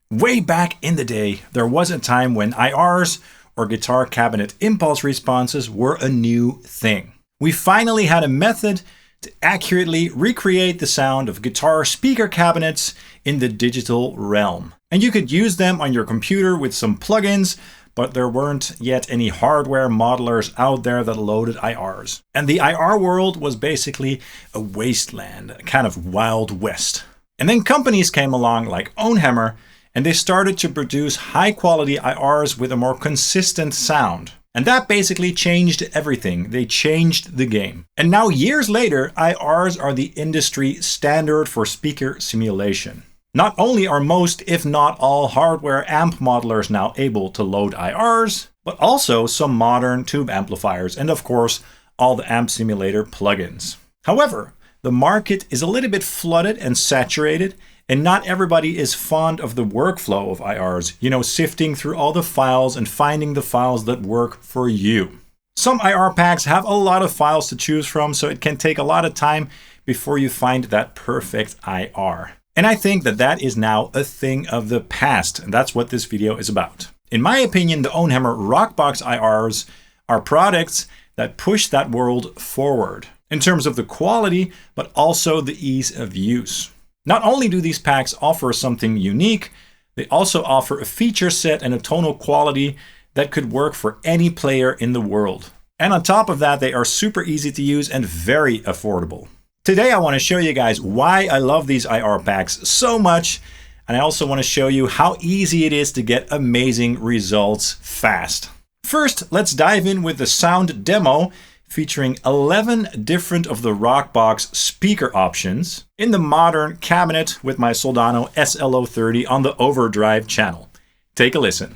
Way back in the day, there was a time when IRs, or guitar cabinet impulse responses, were a new thing. We finally had a method to accurately recreate the sound of guitar speaker cabinets in the digital realm. And you could use them on your computer with some plugins, but there weren't yet any hardware modelers out there that loaded IRs. And the IR world was basically a wasteland, a kind of Wild West. And then companies came along like OwnHammer, and they started to produce high quality IRs with a more consistent sound. And that basically changed everything. They changed the game. And now years later, IRs are the industry standard for speaker simulation. Not only are most, if not all, hardware amp modelers now able to load IRs, but also some modern tube amplifiers and of course, all the amp simulator plugins. However, the market is a little bit flooded and saturated, and not everybody is fond of the workflow of IRs, sifting through all the files and finding the files that work for you. Some IR packs have a lot of files to choose from, so it can take a lot of time before you find that perfect IR. And I think that is now a thing of the past, and that's what this video is about. In my opinion, the OwnHammer Rockbox IRs are products that push that world forward in terms of the quality, but also the ease of use. Not only do these packs offer something unique, they also offer a feature set and a tonal quality that could work for any player in the world. And on top of that, they are super easy to use and very affordable. Today, I want to show you guys why I love these IR packs so much. And I also want to show you how easy it is to get amazing results fast. First, let's dive in with the sound demo featuring 11 different of the Rockbox speaker options in the modern cabinet with my Soldano SLO 30 on the overdrive channel. Take a listen.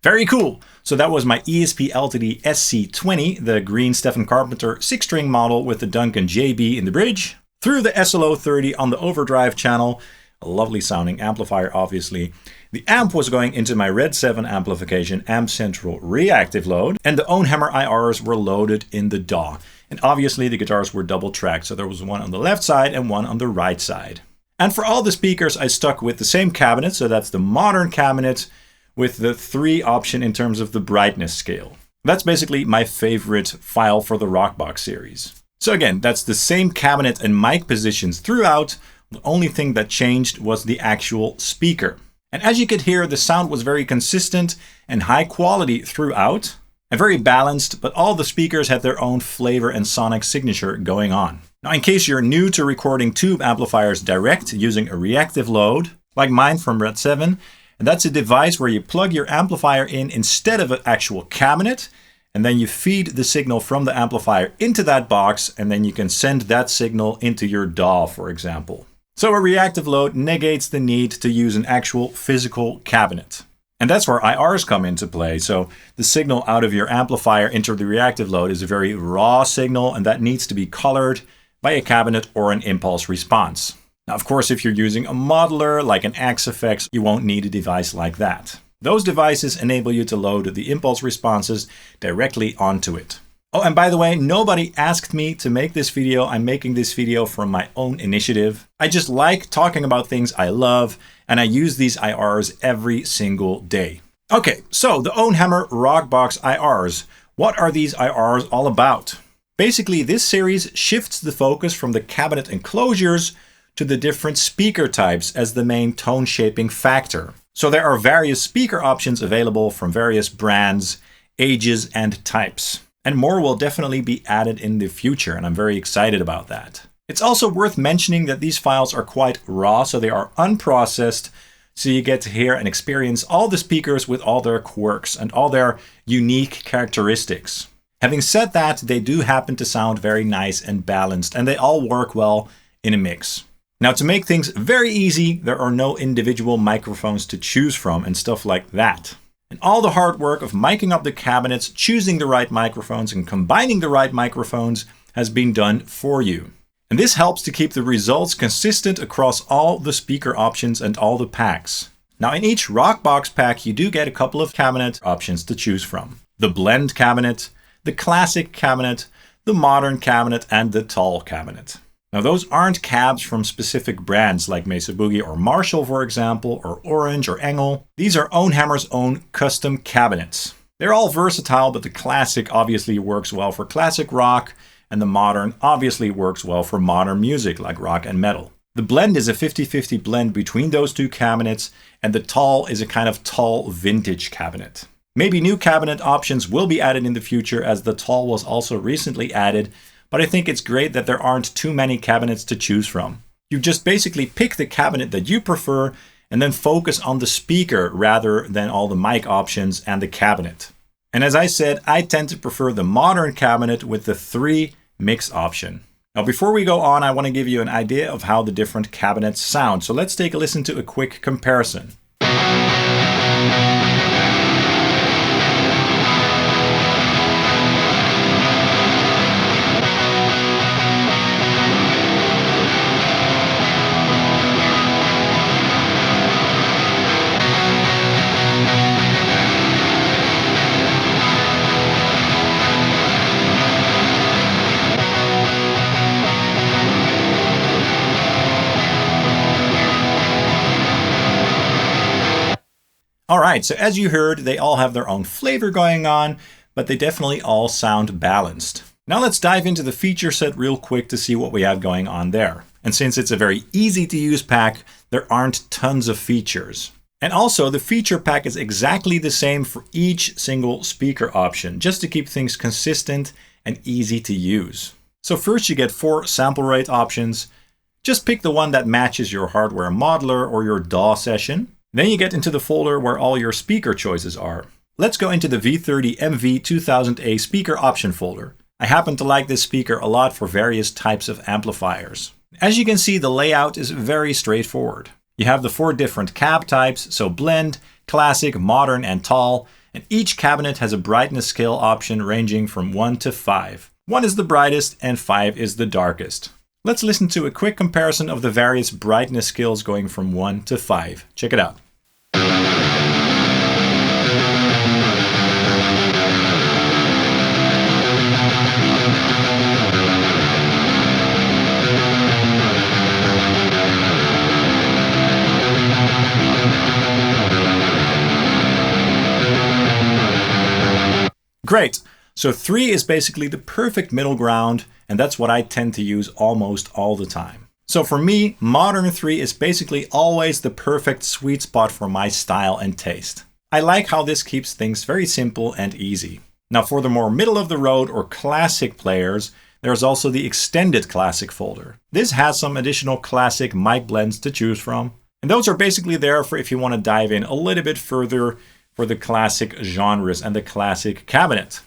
Very cool. So that was my ESP Ltd SC20, the green Stephen Carpenter 6-string model with the Duncan JB in the bridge, through the SLO 30 on the overdrive channel, a lovely sounding amplifier obviously. The amp was going into my RedSeven Amplification Amp Central reactive load, and the OwnHammer IRs were loaded in the DAW. And obviously the guitars were double tracked, so there was one on the left side and one on the right side. And for all the speakers, I stuck with the same cabinet, so that's the modern cabinet with the 3 option in terms of the brightness scale. That's basically my favorite file for the Rockbox series. So again, that's the same cabinet and mic positions throughout. The only thing that changed was the actual speaker. And as you could hear, the sound was very consistent and high quality throughout, and very balanced, but all the speakers had their own flavor and sonic signature going on. Now, in case you're new to recording tube amplifiers direct using a reactive load, like mine from RedSeven, and that's a device where you plug your amplifier in instead of an actual cabinet, and then you feed the signal from the amplifier into that box, and then you can send that signal into your DAW, for example. So a reactive load negates the need to use an actual physical cabinet. And that's where IRs come into play. So the signal out of your amplifier into the reactive load is a very raw signal, and that needs to be colored by a cabinet or an impulse response. Now, of course, if you're using a modeler like an Axe Effects, you won't need a device like that. Those devices enable you to load the impulse responses directly onto it. Oh, and by the way, nobody asked me to make this video. I'm making this video from my own initiative. I just like talking about things I love, and I use these IRs every single day. Okay, so the OwnHammer Rockbox IRs. What are these IRs all about? Basically, this series shifts the focus from the cabinet enclosures to the different speaker types as the main tone shaping factor. So there are various speaker options available from various brands, ages, and types. And more will definitely be added in the future, and I'm very excited about that. It's also worth mentioning that these files are quite raw, so they are unprocessed, so you get to hear and experience all the speakers with all their quirks and all their unique characteristics. Having said that, they do happen to sound very nice and balanced, and they all work well in a mix. Now, to make things very easy, there are no individual microphones to choose from and stuff like that. And all the hard work of miking up the cabinets, choosing the right microphones, and combining the right microphones has been done for you. And this helps to keep the results consistent across all the speaker options and all the packs. Now, in each Rockbox pack, you do get a couple of cabinet options to choose from. The blend cabinet, the classic cabinet, the modern cabinet, and the tall cabinet. Now, those aren't cabs from specific brands like Mesa Boogie or Marshall, for example, or Orange or Engel. These are OwnHammer's own custom cabinets. They're all versatile, but the classic obviously works well for classic rock, and the modern obviously works well for modern music like rock and metal. The blend is a 50-50 blend between those two cabinets, and the tall is a kind of tall vintage cabinet. Maybe new cabinet options will be added in the future, as the tall was also recently added, but I think it's great that there aren't too many cabinets to choose from. You just basically pick the cabinet that you prefer and then focus on the speaker rather than all the mic options and the cabinet. And as I said, I tend to prefer the modern cabinet with the 3 mix option. Now, before we go on, I want to give you an idea of how the different cabinets sound. So let's take a listen to a quick comparison. All right, so as you heard, they all have their own flavor going on, but they definitely all sound balanced. Now let's dive into the feature set real quick to see what we have going on there. And since it's a very easy to use pack, there aren't tons of features. And also the feature pack is exactly the same for each single speaker option, just to keep things consistent and easy to use. So first you get 4 sample rate options. Just pick the one that matches your hardware modeler or your DAW session. Then you get into the folder where all your speaker choices are. Let's go into the V30 MV2000A speaker option folder. I happen to like this speaker a lot for various types of amplifiers. As you can see, the layout is very straightforward. You have the 4 different cab types, so blend, classic, modern, and tall, and each cabinet has a brightness scale option ranging from 1 to 5. 1 is the brightest and 5 is the darkest. Let's listen to a quick comparison of the various brightness scales going from 1 to 5. Check it out. Great. So 3 is basically the perfect middle ground, and that's what I tend to use almost all the time. So for me, modern 3 is basically always the perfect sweet spot for my style and taste. I like how this keeps things very simple and easy. Now for the more middle of the road or classic players, there's also the extended classic folder. This has some additional classic mic blends to choose from. And those are basically there for if you want to dive in a little bit further for the classic genres and the classic cabinet.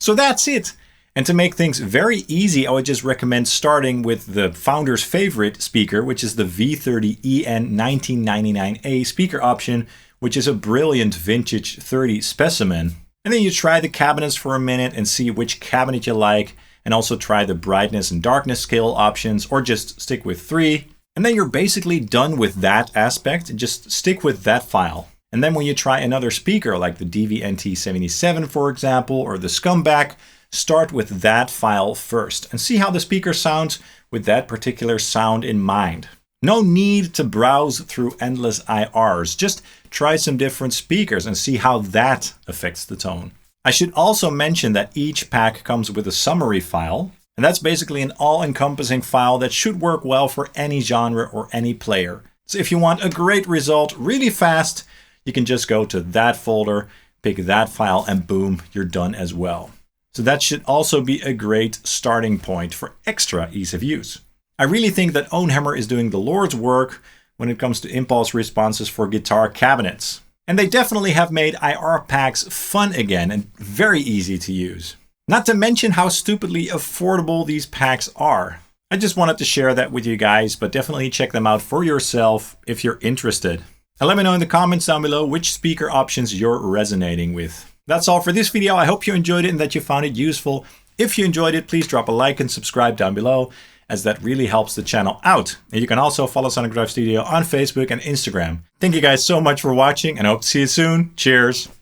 So that's it. And to make things very easy, I would just recommend starting with the founder's favorite speaker, which is the V30EN 1999A speaker option, which is a brilliant vintage 30 specimen. And then you try the cabinets for a minute and see which cabinet you like, and also try the brightness and darkness scale options, or just stick with 3. And then you're basically done with that aspect, and just stick with that file. And then when you try another speaker like the DVNT77, for example, or the Scumbag, start with that file first and see how the speaker sounds with that particular sound in mind. No need to browse through endless IRs. Just try some different speakers and see how that affects the tone. I should also mention that each pack comes with a summary file, and that's basically an all-encompassing file that should work well for any genre or any player. So if you want a great result really fast, you can just go to that folder, pick that file, and boom, you're done as well. So that should also be a great starting point for extra ease of use. I really think that OwnHammer is doing the Lord's work when it comes to impulse responses for guitar cabinets. And they definitely have made IR packs fun again and very easy to use. Not to mention how stupidly affordable these packs are. I just wanted to share that with you guys, but definitely check them out for yourself if you're interested. And let me know in the comments down below which speaker options you're resonating with. That's all for this video. I hope you enjoyed it and that you found it useful. If you enjoyed it, please drop a like and subscribe down below, as that really helps the channel out. And you can also follow Sonic Drive Studio on Facebook and Instagram. Thank you guys so much for watching, and I hope to see you soon. Cheers!